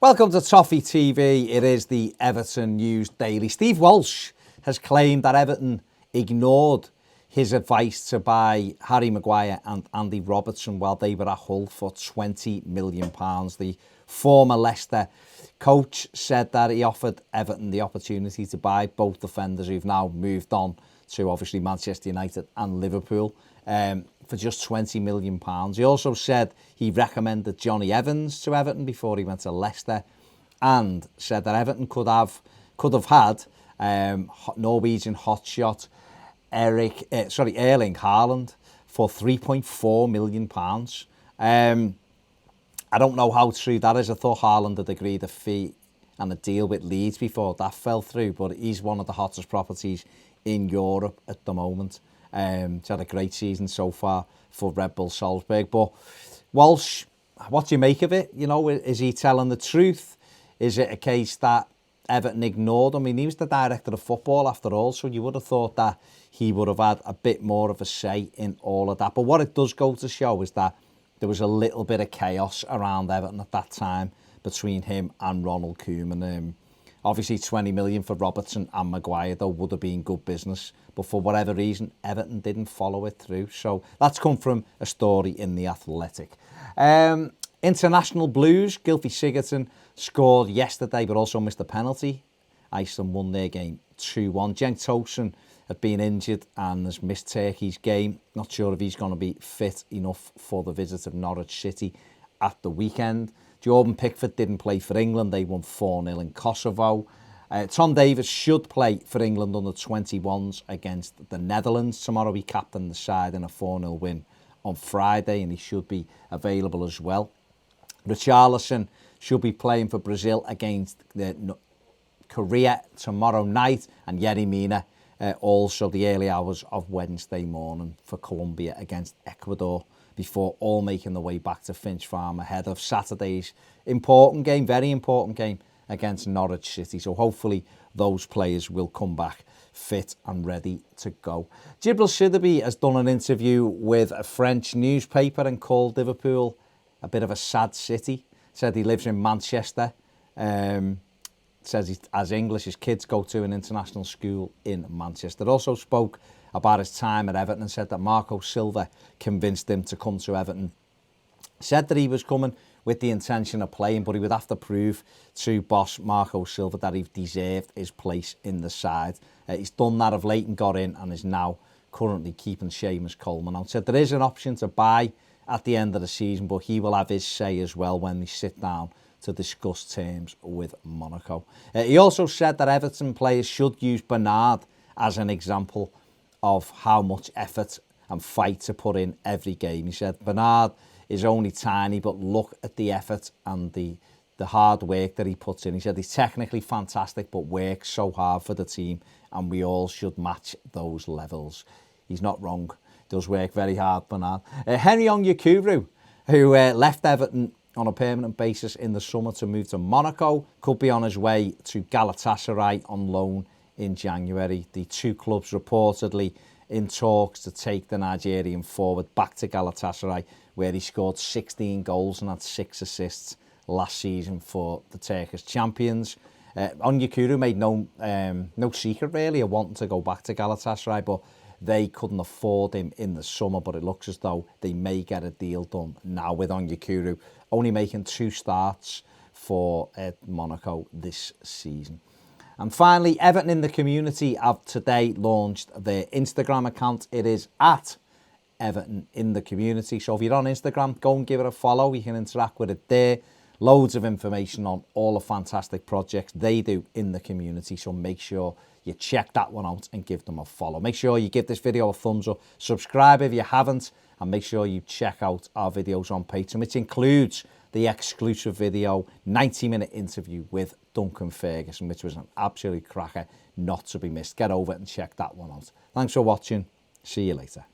Welcome to Toffee TV. It is the Everton News Daily. Steve Walsh has claimed that Everton ignored his advice to buy Harry Maguire and Andy Robertson while they were at Hull for £20 million. The former Leicester coach said that he offered Everton the opportunity to buy both defenders who've now moved on to obviously Manchester United and Liverpool for just £20 million. He also said he recommended Johnny Evans to Everton before he went to Leicester, and said that Everton could have had Norwegian hotshot Erling Haaland for £3.4 million. I don't know how true that is. I thought Haaland had agreed a fee and a deal with Leeds before that fell through, but he's one of the hottest properties in Europe at the moment. He's had a great season so far for Red Bull Salzburg. But Walsh, what do you make of it? You know, is he telling the truth? Is it a case that Everton ignored him? I mean, he was the director of football after all, so you would have thought that he would have had a bit more of a say in all of that. But what it does go to show is that there was a little bit of chaos around Everton at that time between him and Ronald Koeman. Obviously, 20 million for Robertson and Maguire, though, would have been good business. But for whatever reason, Everton didn't follow it through. So that's come from a story in The Athletic. International Blues, Gylfi Sigurdsson scored yesterday, but also missed a penalty. Iceland won their game 2-1. Cenk Tosun had been injured and has missed Turkey's game. Not sure if he's going to be fit enough for the visit of Norwich City at the weekend. Jordan Pickford didn't play for England. They won 4-0 in Kosovo. Tom Davies should play for England under 21s against the Netherlands tomorrow. He captained the side in a 4-0 win on Friday, and he should be available as well. Richarlison should be playing for Brazil against Korea tomorrow night, and Yerry Mina also the early hours of Wednesday morning for Colombia against Ecuador, before all making their way back to Finch Farm ahead of Saturday's important game, very important game against Norwich City. So hopefully those players will come back fit and ready to go. Djibril Sidibe has done an interview with a French newspaper and called Liverpool a bit of a sad city. Said he lives in Manchester. Says he has English. His kids go to an international school in Manchester. Also spoke about his time at Everton and said that Marco Silva convinced him to come to Everton. Said that he was coming with the intention of playing, but he would have to prove to boss Marco Silva that he deserved his place in the side. He's done that of late and got in, and is now currently keeping Seamus Coleman out. Said there is an option to buy at the end of the season, but he will have his say as well when they sit down to discuss terms with Monaco. He also said that Everton players should use Bernard as an example of how much effort and fight to put in every game. He said Bernard is only tiny, but look at the effort and the hard work that he puts in. He said he's technically fantastic, but works so hard for the team, and we all should match those levels. He's not wrong. Does work very hard, Bernard. Henry Yakubu, who left Everton on a permanent basis in the summer to move to Monaco, could be on his way to Galatasaray on loan in January. The two clubs reportedly in talks to take the Nigerian forward back to Galatasaray, where he scored 16 goals and had 6 assists last season for the Turkish champions. Onyekuru made no secret really of wanting to go back to Galatasaray, but they couldn't afford him in the summer. But it looks as though they may get a deal done now, with Onyekuru only making 2 starts for Monaco this season. And finally, Everton in the Community have today launched their Instagram account. It is at Everton in the Community. So if you're on Instagram, go and give it a follow. You can interact with it there. Loads of information on all the fantastic projects they do in the community. So make sure you check that one out and give them a follow. Make sure you give this video a thumbs up. Subscribe if you haven't. And make sure you check out our videos on Patreon, which includes the exclusive video, 90-minute interview with Duncan Ferguson, which was an absolute cracker, not to be missed. Get over it and check that one out. Thanks for watching. See you later.